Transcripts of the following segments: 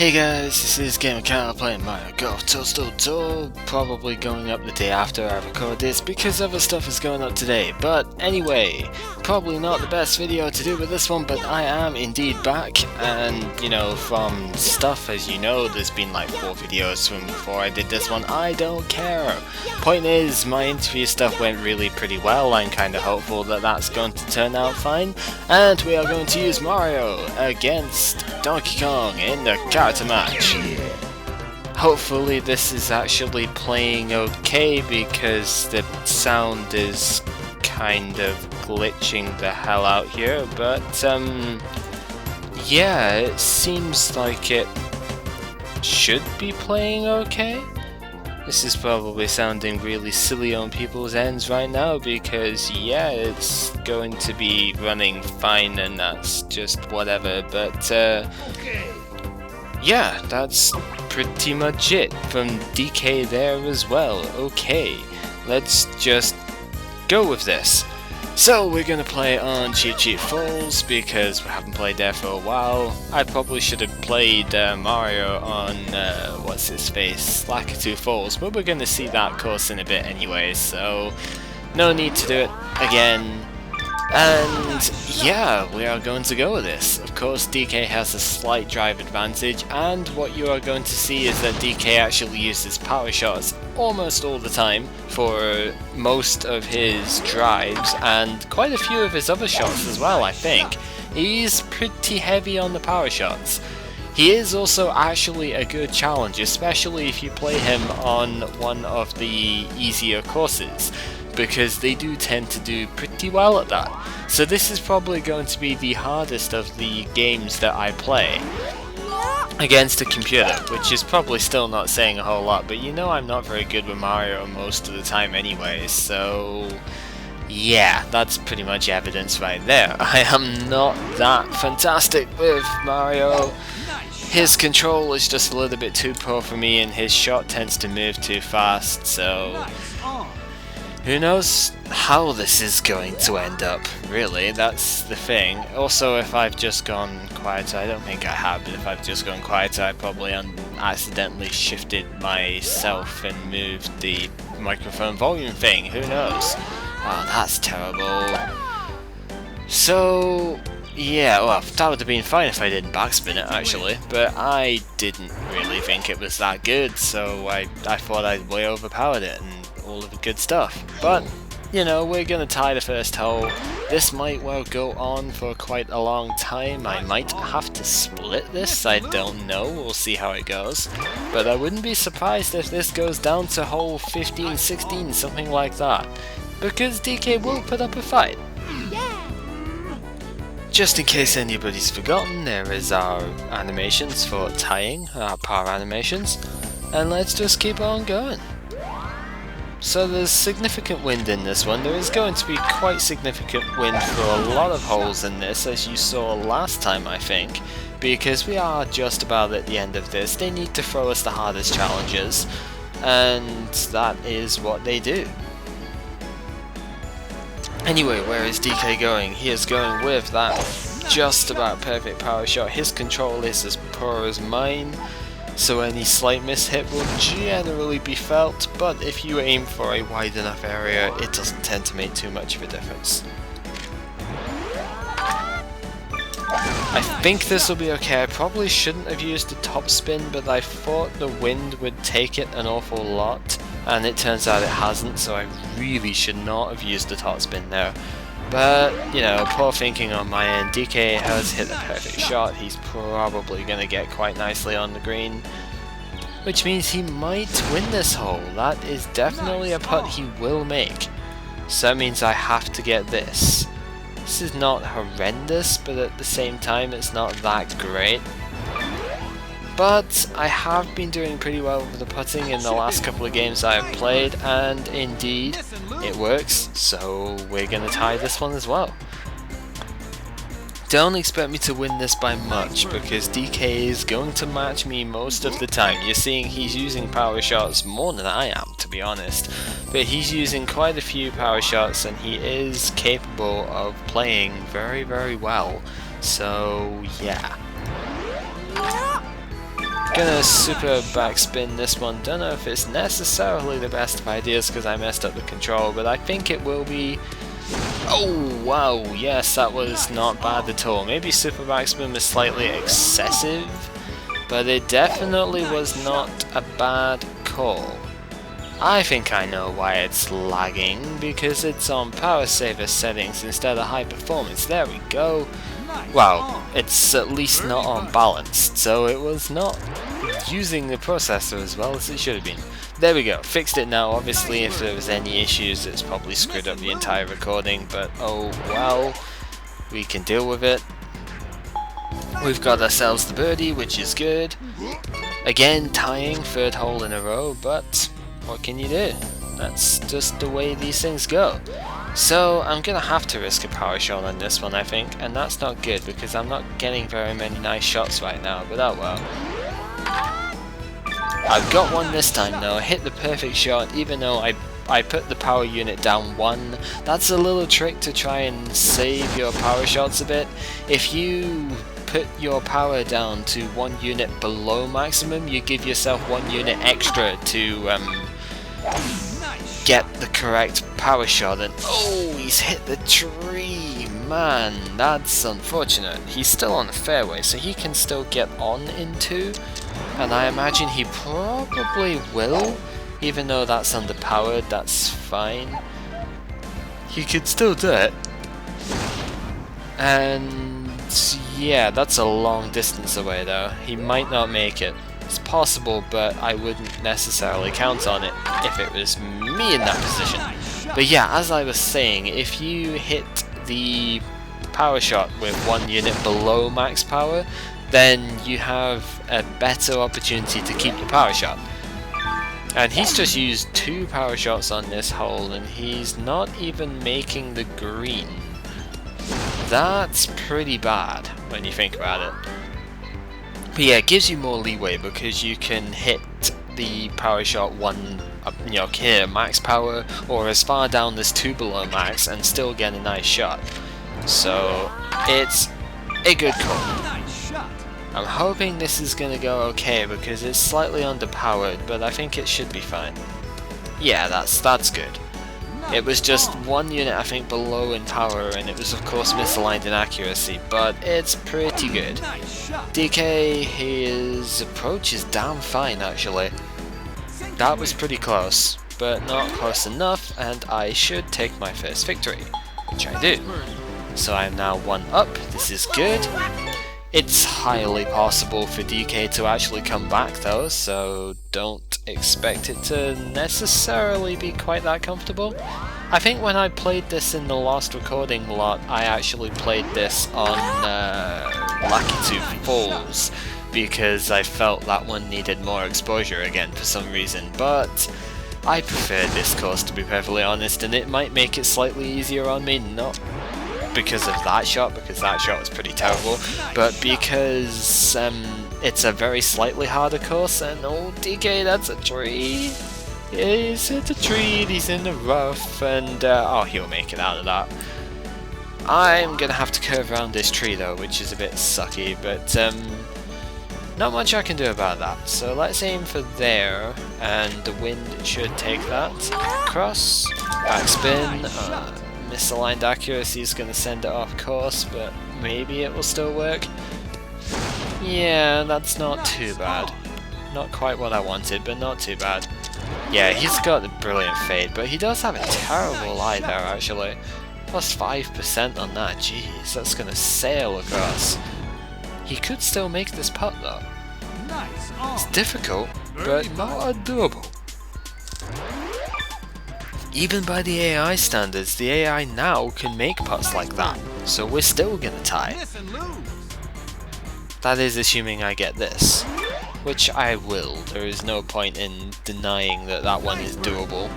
Hey guys, this is Gamer Kyle playing Mario Golf Toadstool, probably going up the day after I record this because other stuff is going up today. But anyway, probably not the best video to do with this one, but I am indeed back, and you know, from stuff as you know, there's been like 4 videos from before I did this one. I don't care. Point is, my interview stuff went really pretty well. I'm kind of hopeful that that's going to turn out fine, and we are going to use Mario against Donkey Kong in the character match. Hopefully this is actually playing okay because the sound is kind of glitching the hell out here, but yeah, it seems like it should be playing okay. This is probably sounding really silly on people's ends right now because yeah, it's going to be running fine and that's just whatever, but yeah, that's pretty much it from DK there as well. Okay, let's just go with this. So we're gonna play on Cheat Cheat Falls because we haven't played there for a while. I probably should have played Mario on what's his face, Lakitu Falls, but we're gonna see that course in a bit anyway, so no need to do it again. And yeah, we are going to go with this. Of course, DK has a slight drive advantage, and what you are going to see is that DK actually uses power shots almost all the time for most of his drives, and quite a few of his other shots as well, I think. He's pretty heavy on the power shots. He is also actually a good challenge, especially if you play him on one of the easier courses, because they do tend to do pretty well at that. So this is probably going to be the hardest of the games that I play against a computer, which is probably still not saying a whole lot, but you know I'm not very good with Mario most of the time anyway, so yeah, that's pretty much evidence right there. I am not that fantastic with Mario. His control is just a little bit too poor for me and his shot tends to move too fast, so who knows how this is going to end up, really, that's the thing. Also, if I've just gone quieter, I don't think I have, but if I've just gone quieter, I probably accidentally shifted myself and moved the microphone volume thing, who knows? Oh, that's terrible. So yeah, well, that would have been fine if I didn't backspin it actually, but I didn't really think it was that good, so I thought I'd way overpowered it and all of the good stuff. But, you know, we're gonna tie the first hole. This might well go on for quite a long time. I might have to split this, I don't know, we'll see how it goes. But I wouldn't be surprised if this goes down to hole 15, 16, something like that, because DK will put up a fight. Just in case anybody's forgotten, there is our animations for tying, our power animations, and let's just keep on going. So there's significant wind in this one. There is going to be quite significant wind for a lot of holes in this, as you saw last time I think, because we are just about at the end of this. They need to throw us the hardest challenges, and that is what they do. Anyway, where is DK going? He is going with that just about perfect power shot. His control is as poor as mine, so any slight mishit will generally be felt, but if you aim for a wide enough area, it doesn't tend to make too much of a difference. I think this will be okay. I probably shouldn't have used the top spin, but I thought the wind would take it an awful lot, and it turns out it hasn't, so I really should not have used the top spin there. But, you know, poor thinking on my end. DK has hit the perfect shot. He's probably going to get quite nicely on the green, which means he might win this hole. That is definitely a putt he will make. So that means I have to get this. This is not horrendous, but at the same time it's not that great. But I have been doing pretty well with the putting in the last couple of games I have played, and indeed it works, so we're going to tie this one as well. Don't expect me to win this by much, because DK is going to match me most of the time. You're seeing he's using power shots more than I am, to be honest, but he's using quite a few power shots and he is capable of playing very, very well, so yeah. gonna super backspin this one. Don't know if it's necessarily the best of ideas because I messed up the control, but I think it will be. Oh wow, yes, that was not bad at all. Maybe super backspin was slightly excessive, but it definitely was not a bad call. I think I know why it's lagging, because it's on power saver settings instead of high performance. There we go. Well, it's at least not on balanced, so it was not using the processor as well as it should have been. There we go, fixed it now. Obviously if there was any issues it's probably screwed up the entire recording, but oh well, we can deal with it. We've got ourselves the birdie, which is good. Again, tying, third hole in a row, but what can you do? That's just the way these things go. So I'm gonna have to risk a power shot on this one, I think, and that's not good because I'm not getting very many nice shots right now, but oh well. I've got one this time though, hit the perfect shot even though I put the power unit down 1. That's a little trick to try and save your power shots a bit. If you put your power down to 1 unit below maximum, you give yourself 1 unit extra to get the correct power shot. And oh, he's hit the tree, man, that's unfortunate. He's still on the fairway, so he can still get on into, and I imagine he probably will, even though that's underpowered. That's fine, he could still do it. And yeah, that's a long distance away though. He might not make it. It's possible, but I wouldn't necessarily count on it if it was me in that position. But yeah, as I was saying, if you hit the power shot with 1 unit below max power, then you have a better opportunity to keep the power shot. And he's just used 2 power shots on this hole, and he's not even making the green. That's pretty bad when you think about it. But yeah, it gives you more leeway because you can hit the power shot 1, you know, here max power, or as far down as 2 below max and still get a nice shot. So it's a good call. I'm hoping this is gonna go okay because it's slightly underpowered, but I think it should be fine. Yeah, that's good. It was just 1 unit I think below in power, and it was of course misaligned in accuracy, but it's pretty good. DK, his approach is damn fine actually. That was pretty close, but not close enough, and I should take my first victory, which I do. So I'm now 1 up, this is good. It's highly possible for DK to actually come back though, so don't expect it to necessarily be quite that comfortable. I think when I played this in the last recording lot, I actually played this on Lakitu Falls, because I felt that one needed more exposure again for some reason, but I prefer this course to be perfectly honest, and it might make it slightly easier on me, not because of that shot, because that shot was pretty terrible, but because it's a very slightly harder course. And oh DK, that's a tree. He's hit a tree, he's in the rough, and oh, he'll make it out of that. I'm gonna have to curve around this tree though, which is a bit sucky, but not much I can do about that. So let's aim for there, and the wind should take that. Cross, backspin, misaligned accuracy is going to send it off course, but maybe it will still work. Yeah, that's not too bad. Not quite what I wanted, but not too bad. Yeah, he's got the brilliant fade, but he does have a terrible lie there actually. Plus 5% on that, jeez, that's going to sail across. He could still make this putt though. It's difficult, but not undoable. Even by the AI standards, the AI now can make putts like that, so we're still gonna tie. That is assuming I get this, which I will. There is no point in denying that that one is doable.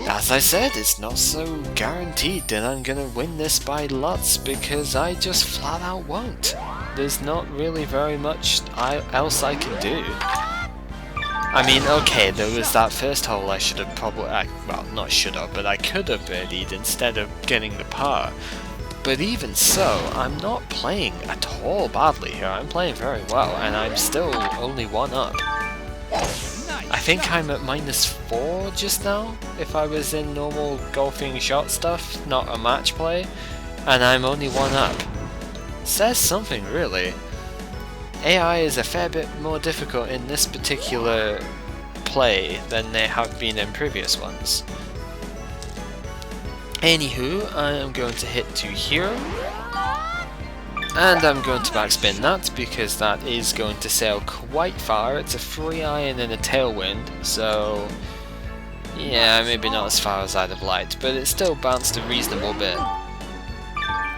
As I said, it's not so guaranteed that I'm gonna win this by lots, because I just flat out won't. There's not really very much else I can do. I mean, okay, there was that first hole I should have probably, well, not should have, but I could have birdied instead of getting the par. But even so, I'm not playing at all badly here. I'm playing very well, and I'm still only 1 up. I think I'm at -4 just now, if I was in normal golfing shot stuff, not a match play, and I'm only 1 up. Says something, really. AI is a fair bit more difficult in this particular play than they have been in previous ones. Anywho, I am going to hit to here, and I'm going to backspin that because that is going to sail quite far. It's a free iron and a tailwind, so yeah, maybe not as far as I'd have liked, but it still bounced a reasonable bit.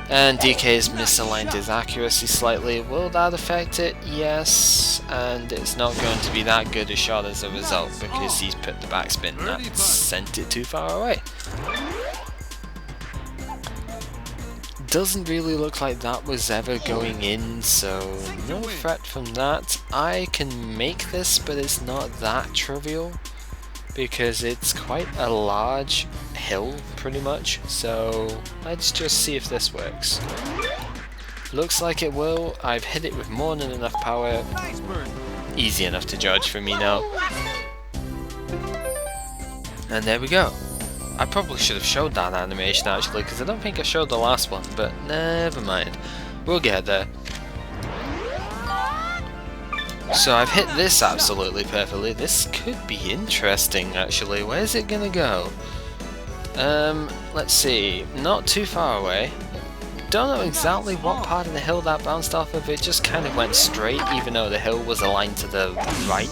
And DK's misaligned his accuracy slightly. Will that affect it? Yes, and it's not going to be that good a shot as a result because he's put the backspin that sent it too far away. Doesn't really look like that was ever going in, so no threat from that. I can make this, but it's not that trivial because it's quite a large hill pretty much, so let's just see if this works. Looks like it will. I've hit it with more than enough power. Easy enough to judge for me now. And there we go. I probably should have showed that animation actually, because I don't think I showed the last one, but never mind. We'll get there. So I've hit this absolutely perfectly. This could be interesting actually. Where's it gonna go? Let's see. Not too far away. Don't know exactly what part of the hill that bounced off of. It just kind of went straight, even though the hill was aligned to the right.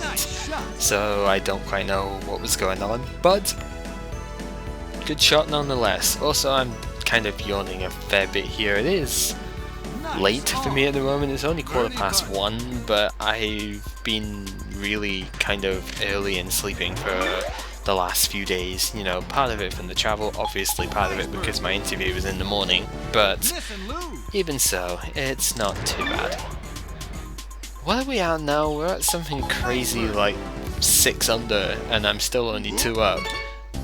So I don't quite know what was going on, but good shot nonetheless. Also, I'm kind of yawning a fair bit here. It is late for me at the moment. It's only 1:15, but I've been really kind of early in sleeping for the last few days. You know, part of it from the travel, obviously part of it because my interview was in the morning, but even so, it's not too bad. What are we at now? We're at something crazy like 6 under, and I'm still only 2 up.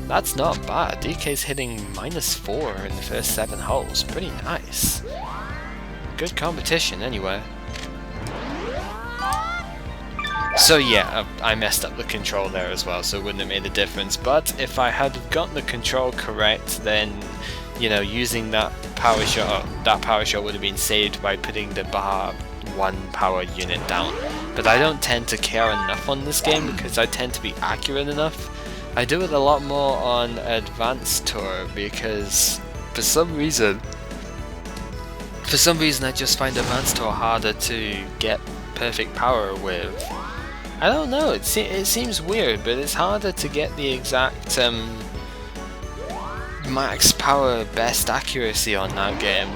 That's not bad. DK's hitting -4 in the first 7 holes. Pretty nice. Good competition anyway. So yeah, I messed up the control there as well, so it wouldn't have made a difference. But if I had gotten the control correct, then, you know, using that power shot would have been saved by putting the bar 1 power unit down. But I don't tend to care enough on this game because I tend to be accurate enough. I do it a lot more on Advanced Tour because for some reason I just find Advanced Tour harder to get perfect power with. I don't know, it seems weird, but it's harder to get the exact max power best accuracy on that game.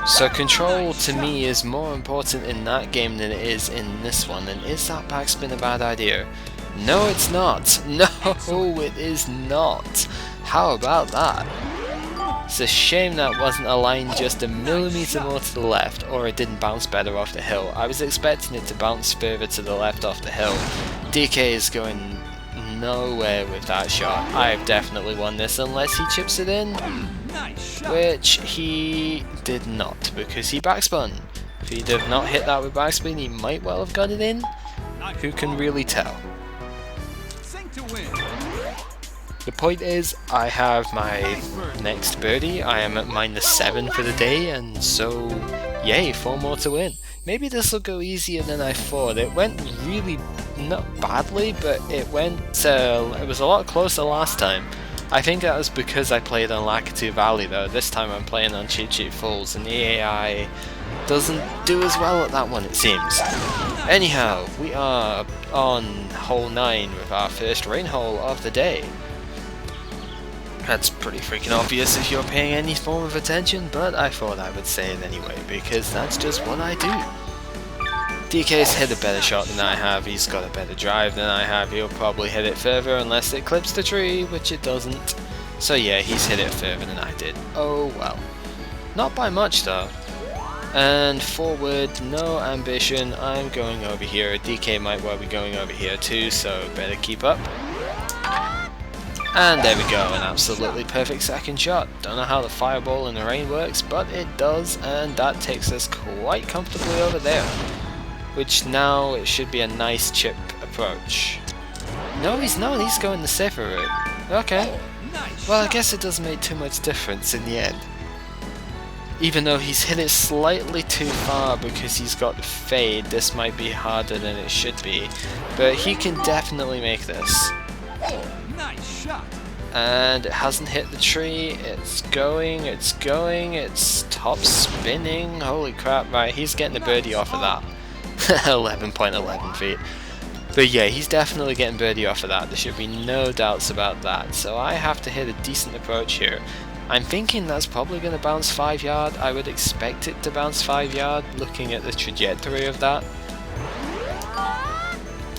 So control to me is more important in that game than it is in this one. And is that backspin a bad idea? No, it's not. No, it is not. How about that? It's a shame that wasn't aligned just a millimeter more to the left, or it didn't bounce better off the hill. I was expecting it to bounce further to the left off the hill. DK is going nowhere with that shot. I've definitely won this unless he chips it in, which he did not, because he backspun. If he did not hit that with backspin, he might well have got it in. Who can really tell? The point is, I have my next birdie. I am at -7 for the day, and so yay, 4 more to win. Maybe this will go easier than I thought. It went really not badly, but it was a lot closer last time. I think that was because I played on Lakitu Valley though. This time I'm playing on Cheat Sheet Falls, and the AI doesn't do as well at that one, it seems. Anyhow, we are on hole 9 with our first rain hole of the day. That's pretty freaking obvious if you're paying any form of attention, but I thought I would say it anyway, because that's just what I do. DK's hit a better shot than I have, he's got a better drive than I have, he'll probably hit it further unless it clips the tree, which it doesn't. So yeah, he's hit it further than I did. Oh well. Not by much though. And forward, no ambition, I'm going over here. DK might well be going over here too, so better keep up. And there we go, an absolutely perfect second shot. Don't know how the fireball in the rain works, but it does, and that takes us quite comfortably over there. Which now it should be a nice chip approach. No, he's not, he's going the safer route. Okay. Well, I guess it doesn't make too much difference in the end. Even though he's hit it slightly too far because he's got the fade, this might be harder than it should be. But he can definitely make this. Nice shot. And it hasn't hit the tree, it's going, it's top spinning, holy crap, right, he's getting a birdie off of that. 11.11 feet. But yeah, he's definitely getting birdie off of that, there should be no doubts about that, so I have to hit a decent approach here. I'm thinking that's probably going to bounce 5 yard, I would expect it to bounce 5 yard, looking at the trajectory of that.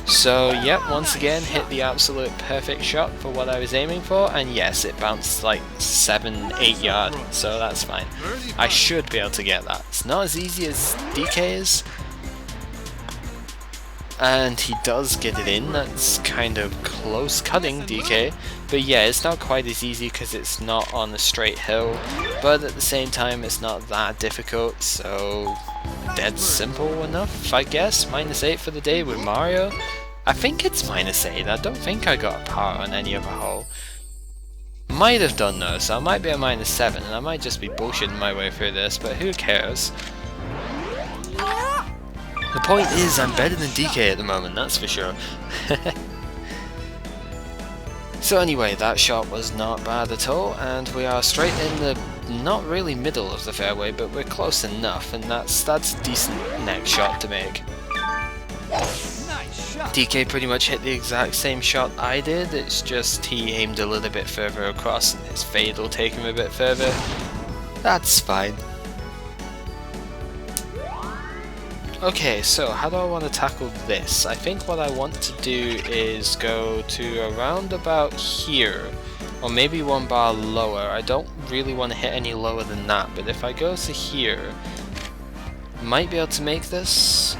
So yep, once again hit the absolute perfect shot for what I was aiming for, and yes, it bounced like 7-8 yard, so that's fine. I should be able to get that. It's not as easy as DK's, and he does get it in. That's kind of close cutting DK, but yeah, it's not quite as easy because it's not on a straight hill, but at the same time it's not that difficult, so dead simple enough, I guess. -8 for the day with Mario. I think it's -8, I don't think I got a par on any other hole. Might have done though, so I might be a -7, and I might just be bullshitting my way through this, but who cares? The point is, I'm better than DK at the moment, that's for sure. So anyway, that shot was not bad at all, and we are straight in the, not really middle of the fairway, but we're close enough, and that's a decent next shot to make. DK pretty much hit the exact same shot I did, it's just he aimed a little bit further across and his fade will take him a bit further. That's fine. Okay, so how do I want to tackle this? I think what I want to do is go to around about here, or maybe 1 bar lower. I don't really want to hit any lower than that, but if I go to here, I might be able to make this.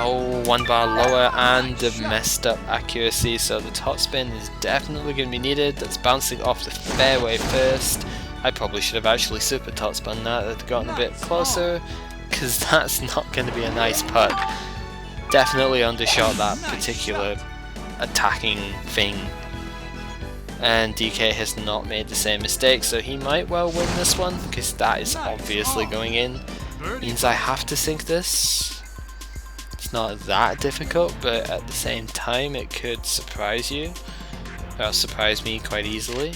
Oh, 1 bar lower and a messed up accuracy, so the top spin is definitely going to be needed. That's bouncing off the fairway first. I probably should have actually super top spun that, had gotten a bit closer, because that's not going to be a nice putt. Definitely undershot that particular attacking thing. And DK has not made the same mistake, so he might well win this one, because that is obviously going in. Means I have to sink this. It's not that difficult, but at the same time it could surprise you. That'll surprise me quite easily.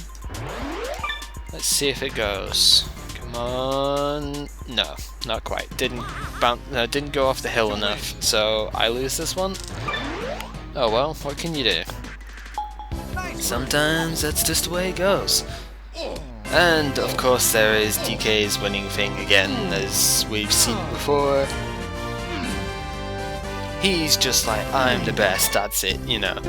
Let's see if it goes. Come on. No, not quite. Didn't go off the hill enough, so I lose this one. Oh well, what can you do? Sometimes that's just the way it goes. And of course there is DK's winning thing again, as we've seen before. He's just like, I'm the best, that's it, you know.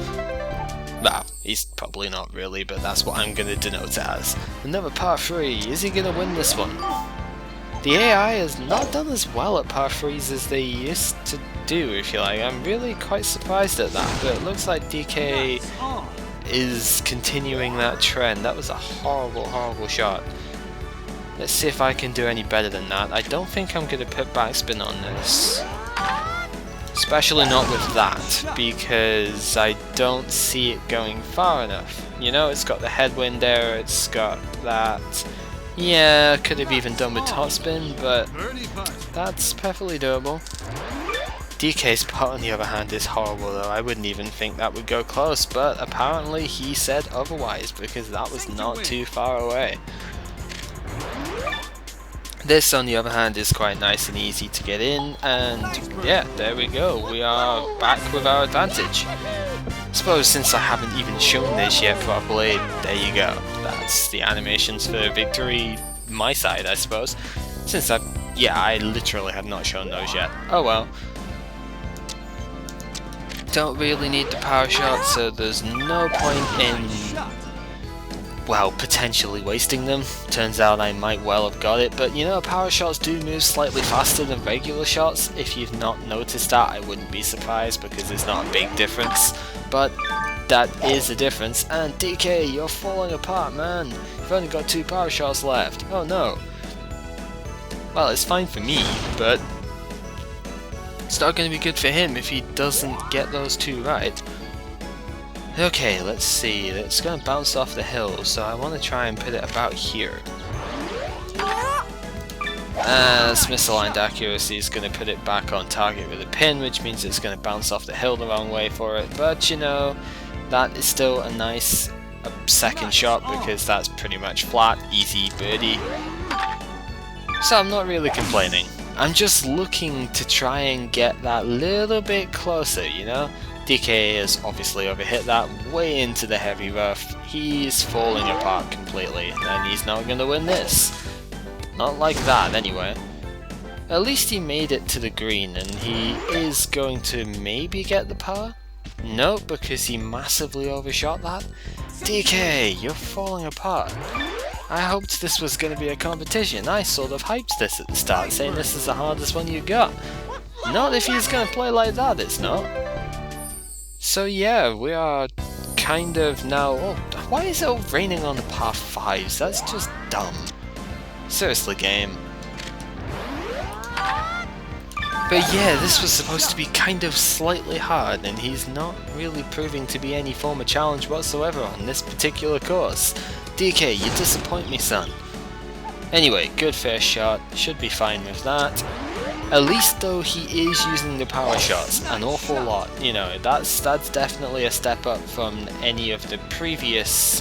Well, he's probably not really, but that's what I'm going to denote it as. Another par 3, is he going to win this one? The AI has not done as well at par 3s as they used to do, if you like. I'm really quite surprised at that, but it looks like DK is continuing that trend. That was a horrible, horrible shot. Let's see if I can do any better than that. I don't think I'm going to put backspin on this. Especially not with that, because I don't see it going far enough. You know, it's got the headwind there, it's got that. Yeah, could have even done with topspin, but that's perfectly doable. DK's putt on the other hand is horrible though. I wouldn't even think that would go close, but apparently he said otherwise, because that was not too far away. This, on the other hand, is quite nice and easy to get in, and yeah, there we go. We are back with our advantage. I suppose since I haven't even shown this yet properly, there you go. That's the animations for victory, my side, I suppose. Since I literally have not shown those yet. Oh well. Don't really need the power shot, so there's no point in well, potentially wasting them. Turns out I might well have got it, but you know, power shots do move slightly faster than regular shots. If you've not noticed that, I wouldn't be surprised because it's not a big difference, but that is a difference. And DK, you're falling apart, man. You've only got 2 power shots left. Oh no. Well, it's fine for me, but it's not going to be good for him if he doesn't get those 2 right. Okay, let's see. It's going to bounce off the hill, so I want to try and put it about here. This misaligned accuracy is going to put it back on target with a pin, which means it's going to bounce off the hill the wrong way for it. But you know, that is still a nice second shot because that's pretty much flat, easy birdie. So I'm not really complaining. I'm just looking to try and get that little bit closer, you know? DK has obviously overhit that way into the heavy rough. He's falling apart completely, and he's not going to win this. Not like that, anyway. At least he made it to the green, and he is going to maybe get the par? No, because he massively overshot that. DK, you're falling apart. I hoped this was going to be a competition. I sort of hyped this at the start, saying this is the hardest one you got. Not if he's going to play like that, it's not. So yeah, we are kind of now... Oh, why is it all raining on the par 5s? That's just dumb. Seriously, game. But yeah, this was supposed to be kind of slightly hard, and he's not really proving to be any form of challenge whatsoever on this particular course. DK, you disappoint me, son. Anyway, good first shot, should be fine with that. At least though he is using the power shots an awful lot, you know, that's definitely a step up from any of the previous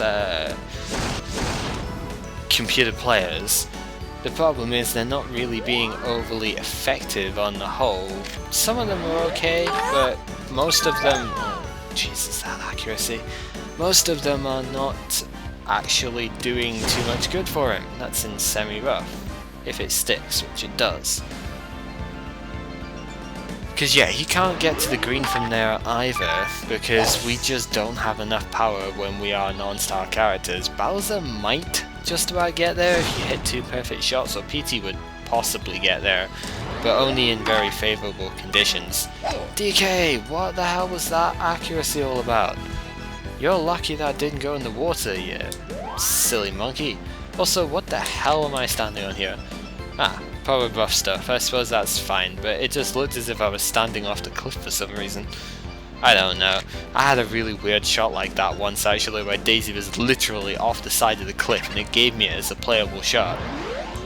computer players. The problem is they're not really being overly effective on the whole. Some of them are okay, but most of them... Oh, Jesus, that accuracy. Most of them are not actually doing too much good for him. That's in semi-rough, if it sticks, which it does. Because yeah, he can't get to the green from there either, because we just don't have enough power when we are non-star characters. Bowser might just about get there if you hit 2 perfect shots, or PT would possibly get there, but only in very favourable conditions. DK, what the hell was that accuracy all about? You're lucky that didn't go in the water, you silly monkey. Also, what the hell am I standing on here? Ah, probably rough stuff. I suppose that's fine, but it just looked as if I was standing off the cliff for some reason. I don't know. I had a really weird shot like that once actually, where Daisy was literally off the side of the cliff and it gave me it as a playable shot.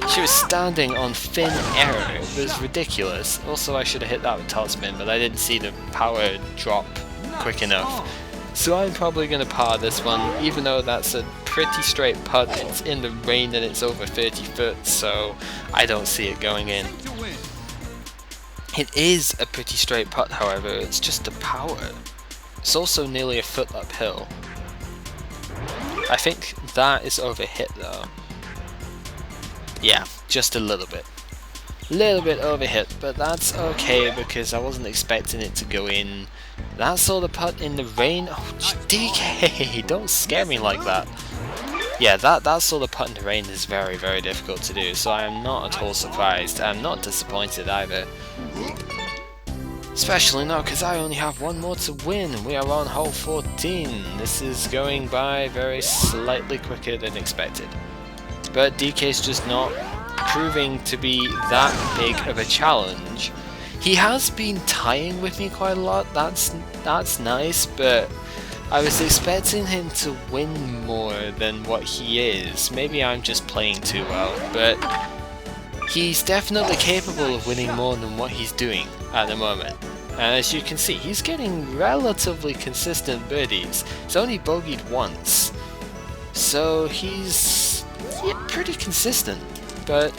She was standing on thin air. It was ridiculous. Also, I should have hit that with topspin, but I didn't see the power drop quick enough. So I'm probably going to par this one, even though that's a pretty straight putt. It's in the rain and it's over 30 foot, so I don't see it going in. It is a pretty straight putt, however, it's just the power. It's also nearly a foot uphill. I think that is overhit though. Yeah, just a little bit. Little bit overhit, but that's okay because I wasn't expecting it to go in. That sort of putt in the rain? Oh, DK, don't scare me like that. Yeah, that sort of putt in the rain is very, very difficult to do, so I am not at all surprised. I'm not disappointed either. Especially not because I only have one more to win and we are on hole 14. This is going by very slightly quicker than expected. But DK's just not proving to be that big of a challenge. He has been tying with me quite a lot, that's nice, but I was expecting him to win more than what he is. Maybe I'm just playing too well, but he's definitely capable of winning more than what he's doing at the moment. And as you can see, he's getting relatively consistent birdies. He's only bogeyed once, so he's pretty consistent, but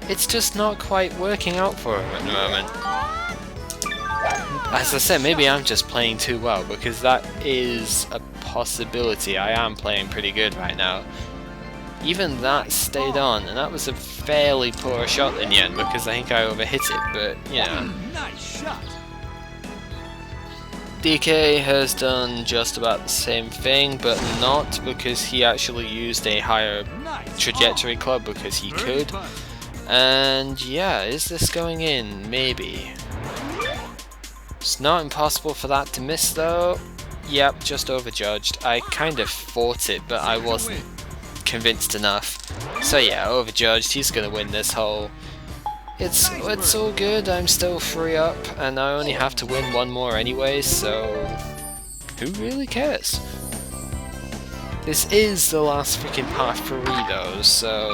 it's just not quite working out for him at the moment. As I said, maybe I'm just playing too well, because that is a possibility. I am playing pretty good right now. Even that stayed on, and that was a fairly poor shot in the end, because I think I overhit it, but, you know. Nice shot. DK has done just about the same thing, but not because he actually used a higher Nice trajectory ball. club because he Very could. funny. And yeah, is this going in? Maybe. It's not impossible for that to miss though. Yep, just overjudged. I kind of fought it, but I wasn't convinced enough. So yeah, overjudged. He's gonna win this hole. It's all good. I'm still 3 up, and I only have to win one more anyway. So who really cares? This is the last freaking par 3 though. So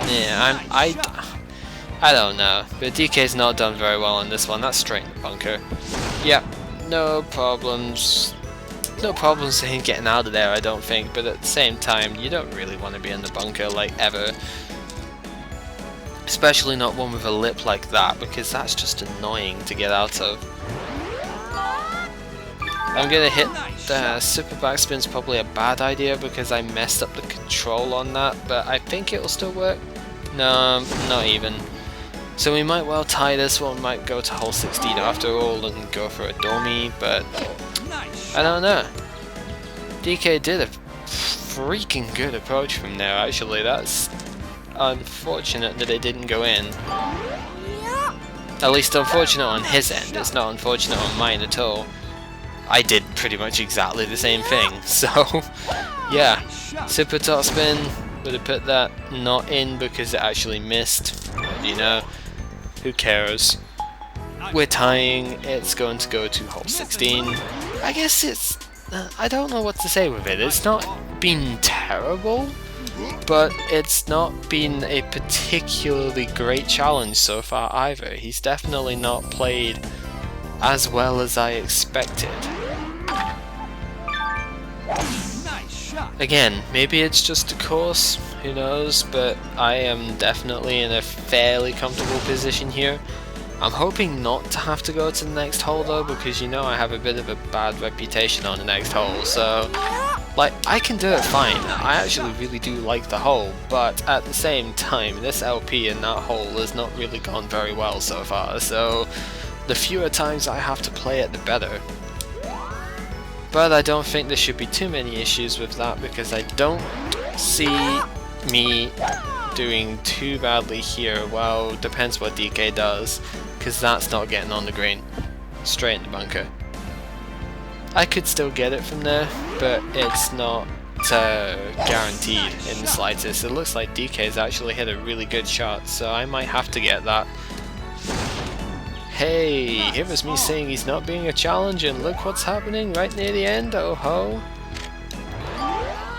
yeah, I don't know. But DK's not done very well on this one. That's straight in the bunker. Yep, no problems. No problems in getting out of there, I don't think, but at the same time, you don't really want to be in the bunker, like, ever. Especially not one with a lip like that, because that's just annoying to get out of. I'm gonna hit the super backspin's probably a bad idea because I messed up the control on that, but I think it'll still work. No, not even. So we might well tie this one, might go to hole 16 after all and go for a dummy, but I don't know. DK did a freaking good approach from there actually. That's unfortunate that it didn't go in. At least unfortunate on his end, it's not unfortunate on mine at all. I did pretty much exactly the same thing, so yeah. Super top spin, would have put that not in because it actually missed. You know, who cares? We're tying, it's going to go to hole 16. I guess it's... I don't know what to say with it. It's not been terrible, but it's not been a particularly great challenge so far either. He's definitely not played as well as I expected. Again, maybe it's just a course, who knows, but I am definitely in a fairly comfortable position here. I'm hoping not to have to go to the next hole though, because you know I have a bit of a bad reputation on the next hole, so like, I can do it fine. I actually really do like the hole, but at the same time, this LP in that hole has not really gone very well so far, so the fewer times I have to play it, the better. But I don't think there should be too many issues with that, because I don't see me doing too badly here. Well, depends what DK does, because that's not getting on the green. Straight in the bunker. I could still get it from there, but it's not guaranteed in the slightest. It looks like DK's actually hit a really good shot, so I might have to get that. Hey, here was me saying he's not being a challenge, and look what's happening right near the end, oh ho.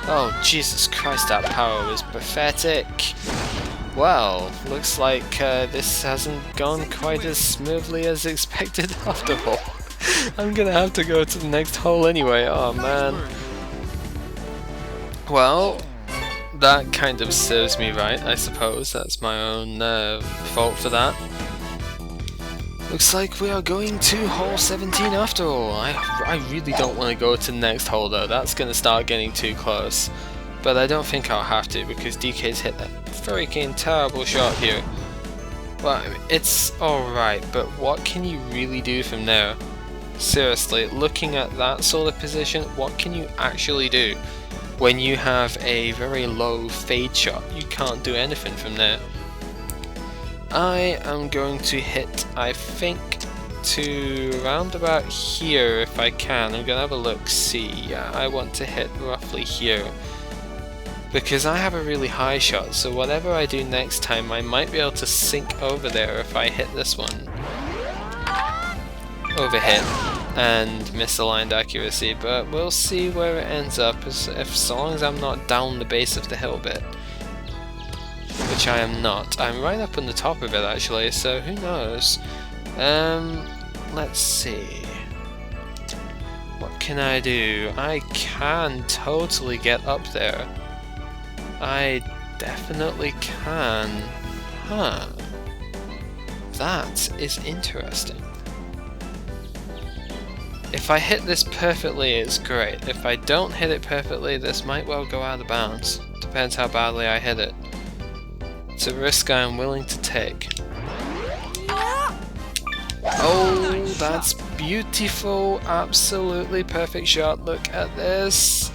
Oh, Jesus Christ, that power was pathetic. Well, looks like this hasn't gone quite as smoothly as expected after all. I'm gonna have to go to the next hole anyway, oh man. Well, that kind of serves me right, I suppose. That's my own fault for that. Looks like we are going to hole 17 after all. I really don't want to go to the next hole though, that's going to start getting too close. But I don't think I'll have to, because DK's hit that freaking terrible shot here. Well, it's alright, but what can you really do from there? Seriously, looking at that sort of position, what can you actually do? When you have a very low fade shot, you can't do anything from there. I am going to hit, I think, to round about here if I can. I'm going to have a look, see. Yeah, I want to hit roughly here. Because I have a really high shot, so whatever I do next time, I might be able to sink over there if I hit this one. Overhit and misaligned accuracy, but we'll see where it ends up, if so long as I'm not down the base of the hill bit. Which I am not. I'm right up on the top of it actually, so who knows. Let's see. What can I do? I can totally get up there. I definitely can. Huh. That is interesting. If I hit this perfectly, it's great. If I don't hit it perfectly, this might well go out of bounds. Depends how badly I hit it. It's a risk I am willing to take. Oh, that's beautiful, absolutely perfect shot. Look at this.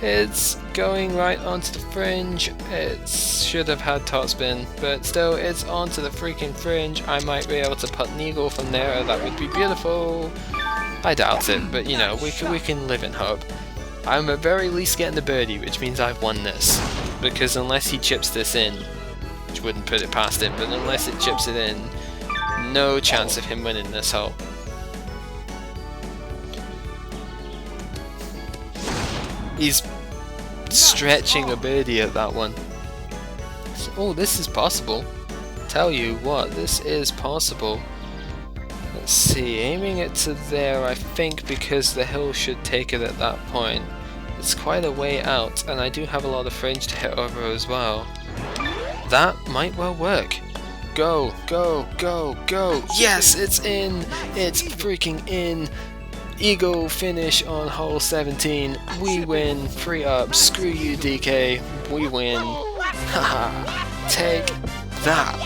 It's going right onto the fringe. It should have had topspin, but still, it's onto the freaking fringe. I might be able to put an eagle from there. That would be beautiful. I doubt it, but you know, we can live in hope. I'm at very least getting the birdie, which means I've won this. Because unless he chips this in, which wouldn't put it past him, but unless it chips it in, no chance of him winning this hole. He's stretching a birdie at that one. Oh, this is possible. Tell you what, this is possible. Let's see, aiming it to there, I think because the hill should take it at that point. It's quite a way out, and I do have a lot of fringe to hit over as well. That might well work. Go, go, go, go. Yes, it's in! It's freaking in! Eagle finish on hole 17. We win. 3 up. Screw you, DK. We win. Haha. Take that.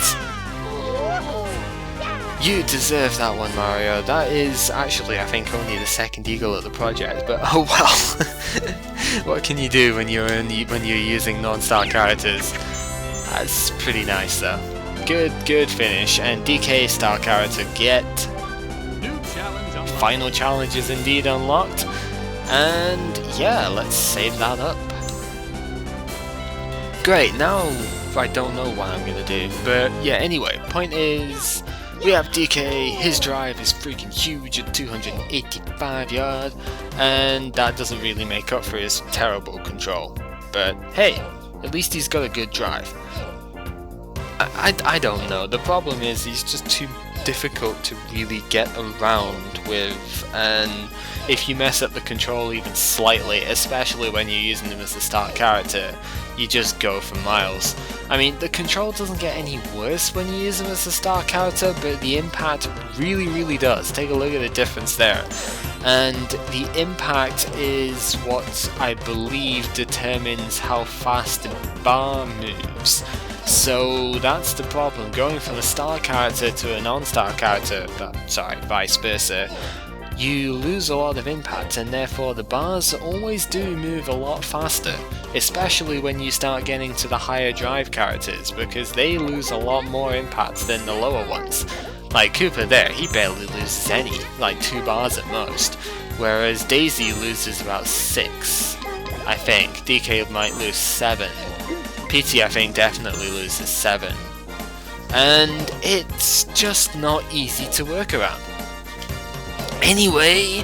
You deserve that one, Mario. That is actually, I think, only the second eagle at the project, but oh well. What can you do when you're using non-star characters? That's pretty nice, though. Good finish, and DK star character get. Final challenge is indeed unlocked, and yeah, let's save that up. Great, now I don't know what I'm gonna do, but yeah, anyway, point is, we have DK, his drive is freaking huge at 285 yards, and that doesn't really make up for his terrible control, but hey, at least he's got a good drive. I don't know, the problem is he's just too difficult to really get around with, and if you mess up the control even slightly, especially when you're using him as a start character, you just go for miles. I mean, the control doesn't get any worse when you use him as a start character, but the impact really does. Take a look at the difference there. And the impact is what I believe determines how fast the bar moves. So that's the problem, going from a star character to a non-star character, sorry, vice versa, you lose a lot of impact, and therefore the bars always do move a lot faster, especially when you start getting to the higher drive characters, because they lose a lot more impact than the lower ones. Like Cooper there, he barely loses any, like 2 bars at most, whereas Daisy loses about 6, I think. DK might lose 7. PT, I think, definitely loses 7. And it's just not easy to work around. Anyway,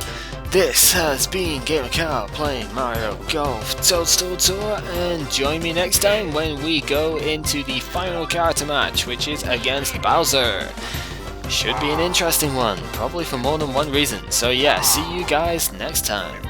this has been Gamer Carl playing Mario Golf Toadstool Tour, and join me next time when we go into the final character match, which is against Bowser. Should be an interesting one, probably for more than one reason. So yeah, see you guys next time.